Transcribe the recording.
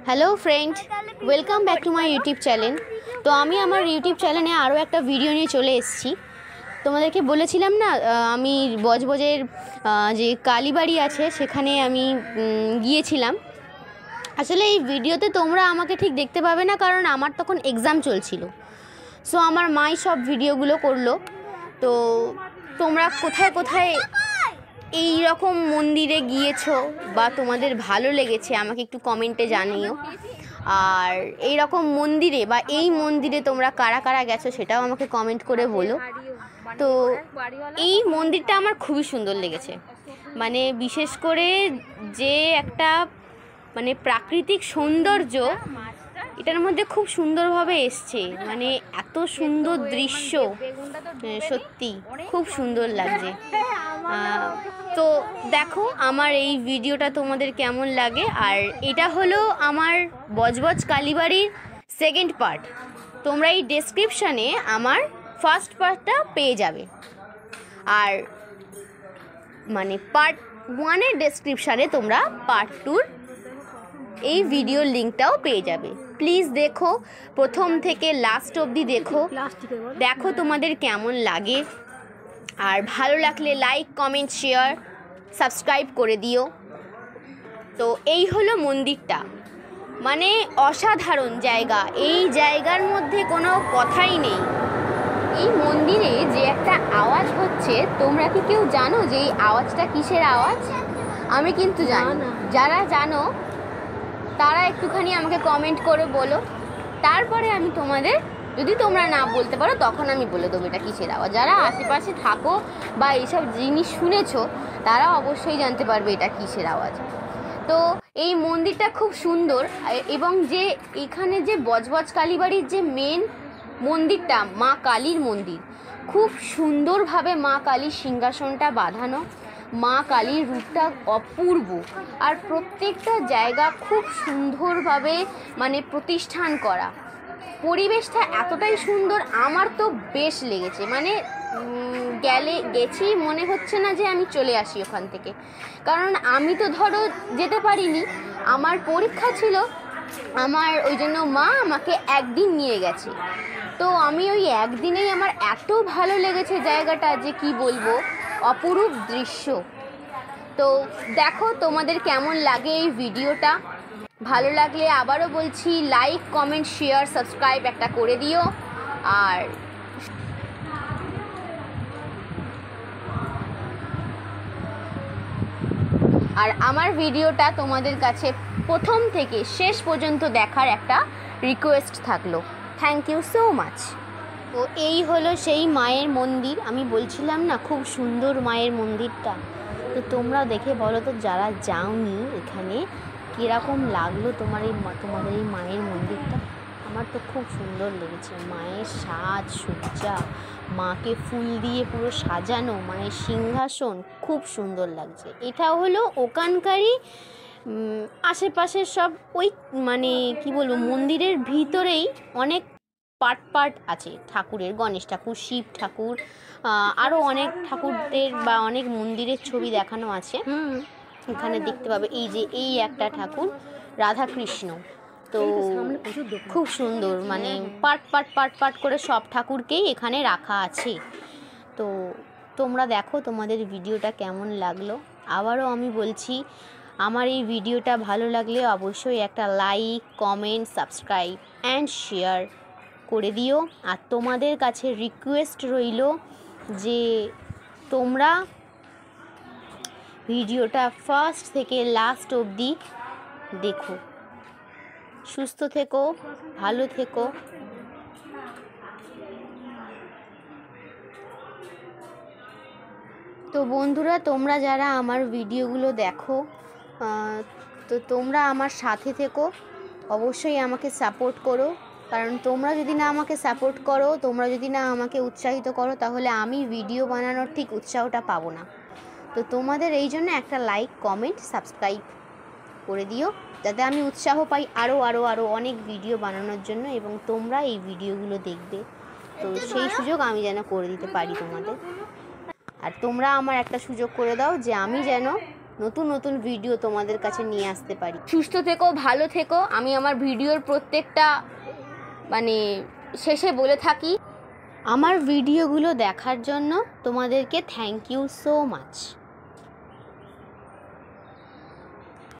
Hello friend, welcome back to my YouTube channel. তো আমি আমার ইউটিউব চ্যানেলে আরও একটা ভিডিও নিয়ে চলে এসেছি। তোমাদেরকে বলেছিলাম না, আমি বজবজের যে কালীবাড়ি আছে সেখানে আমি গিয়েছিলাম। আসলে এই ভিডিওতে তোমরা আমাকে ঠিক দেখতে পাবে না, কারণ আমার তখন এক্সাম চলছিল। সো আমার মাই সব ভিডিওগুলো করলো। তো তোমরা কোথায় কোথায় এই রকম মন্দিরে গিয়েছো বা তোমাদের ভালো লেগেছে আমাকে একটু কমেন্টে জানিও। আর এই রকম মন্দিরে বা এই মন্দিরে তোমরা কারা কারা গেছো সেটাও আমাকে কমেন্ট করে বলো। তো এই মন্দিরটা আমার খুবই সুন্দর লেগেছে, মানে বিশেষ করে যে একটা মানে প্রাকৃতিক সৌন্দর্য এটার মধ্যে খুব সুন্দরভাবে এসছে, মানে এত সুন্দর দৃশ্য, সত্যি খুব সুন্দর লাগছে। তো দেখো আমার এই ভিডিওটা তোমাদের কেমন লাগে। আর এটা হলো আমার বজবজ কালীবাড়ির সেকেন্ড পার্ট। তোমরা এই ডেসক্রিপশানে আমার ফার্স্ট পার্টটা পেয়ে যাবে, আর মানে পার্ট 1-এর ডেসক্রিপশানে তোমরা পার্ট 2-র এই ভিডিওর লিঙ্কটাও পেয়ে যাবে। প্লিজ দেখো, প্রথম থেকে লাস্ট অবধি দেখো তোমাদের কেমন লাগে। আর ভালো লাগলে লাইক, কমেন্ট, শেয়ার, সাবস্ক্রাইব করে দিও। তো এই হলো মন্দিরটা, মানে অসাধারণ জায়গা। এই জায়গার মধ্যে কোনো কথাই নেই। এই মন্দিরে যে একটা আওয়াজ হচ্ছে, তোমরা কি কেউ জানো যে এই আওয়াজটা কিসের আওয়াজ? আমি কিন্তু জানি না। যারা জানো তারা একটুখানি আমাকে কমেন্ট করে বলো, তারপরে আমি তোমাদের, যদি তোমরা না বলতে পারো তখন আমি বলে দেবো এটা কিসের আওয়াজ। যারা আশেপাশে থাকো বা এইসব জিনিস শুনেছো তারা অবশ্যই জানতে পারবে এটা কিসের আওয়াজ। তো এই মন্দিরটা খুব সুন্দর, এবং যে এখানে যে বজবজ কালীবাড়ির যে মেন মন্দিরটা, মা কালীর মন্দির, খুব সুন্দরভাবে মা কালীর সিংহাসনটা বাঁধানো। মা কালীর রূপটা অপূর্ব, আর প্রত্যেকটা জায়গা খুব সুন্দরভাবে মানে প্রতিষ্ঠান করা। পরিবেশটা এতটাই সুন্দর, আমার তো বেশ লেগেছে। মানে গেছি মনে হচ্ছে না যে আমি চলে আসি ওখান থেকে, কারণ আমি তো ধরো যেতে পারিনি, আমার পরীক্ষা ছিল। আমার ওই জন্য মা আমাকে একদিন নিয়ে গেছে। তো আমি ওই একদিনেই আমার এত ভালো লেগেছে জায়গাটা যে কি বলবো, অপরূপ দৃশ্য। তো দেখো তোমাদের কেমন লাগে এই ভিডিওটা। ভালো লাগলে আবারও বলছি লাইক, কমেন্ট, শেয়ার, সাবস্ক্রাইব একটা করে দিও। আর আমার ভিডিওটা তোমাদের কাছে প্রথম থেকে শেষ পর্যন্ত দেখার একটা রিকোয়েস্ট থাকলো। Thank you so much. তো এই হলো সেই মায়ের মন্দির, আমি বলছিলাম না খুব সুন্দর মায়ের মন্দিরটা। তো তোমরা দেখে বলো তো, যারা যাওনি এখানে, কীরকম লাগলো তোমাদের এই মায়ের মন্দিরটা? আমার তো খুব সুন্দর লেগেছে। মায়ের সাজসজ্জা, মাকে ফুল দিয়ে পুরো সাজানো, মায়ের সিংহাসন, খুব সুন্দর লাগছে। এটা হলো ওখানকারই আশেপাশের সব ওই মানে কি বলবো, মন্দিরের ভিতরেই অনেক পার্ট আছে ঠাকুরের, গণেশ ঠাকুর, শিব ঠাকুর, আরও অনেক ঠাকুরদের বা অনেক মন্দিরের ছবি দেখানো আছে এখানে দেখতে পাবে। এই যে এই একটা ঠাকুর রাধাকৃষ্ণ, তো খুব সুন্দর, মানে পার্ট করে সব ঠাকুরকেই এখানে রাখা আছে। তো তোমরা দেখো তোমাদের ভিডিওটা কেমন লাগলো। আবারও আমি বলছি, আমার এই ভিডিওটা ভালো লাগলে অবশ্যই একটা like, comment, subscribe and share করে দিও। আর তোমাদের কাছে রিকোয়েস্ট রইল যে তোমরা ভিডিওটা ফার্স্ট থেকে লাস্ট অবধি দেখো। সুস্থ থেকো, ভালো থেকো। তো বন্ধুরা, তোমরা যারা আমার ভিডিওগুলো দেখো, তো তোমরা আমার সাথে থেকো, অবশ্যই আমাকে সাপোর্ট করো। কারণ তোমরা যদি না আমাকে সাপোর্ট করো, তোমরা যদি না আমাকে উৎসাহিত করো, তাহলে আমি ভিডিও বানানোর ঠিক উৎসাহটা পাবো না। তো তোমাদের এই জন্য একটা লাইক, কমেন্ট, সাবস্ক্রাইব করে দিও, যাতে আমি উৎসাহ পাই আরও অনেক ভিডিও বানানোর জন্য, এবং তোমরা এই ভিডিওগুলো দেখবে। তো সেই সুযোগ আমি যেন করে দিতে পারি তোমাদের। আর তোমরা আমার একটা সুযোগ করে দাও যে আমি যেন নতুন নতুন ভিডিও তোমাদের কাছে নিয়ে আসতে পারি। সুস্থ থেকো, ভালো থেকো। আমি আমার ভিডিওর প্রত্যেকটা শেষে বলে থাকি, আমার ভিডিওগুলো দেখার জন্য তোমাদেরকে থ্যাংক ইউ সো মাচ।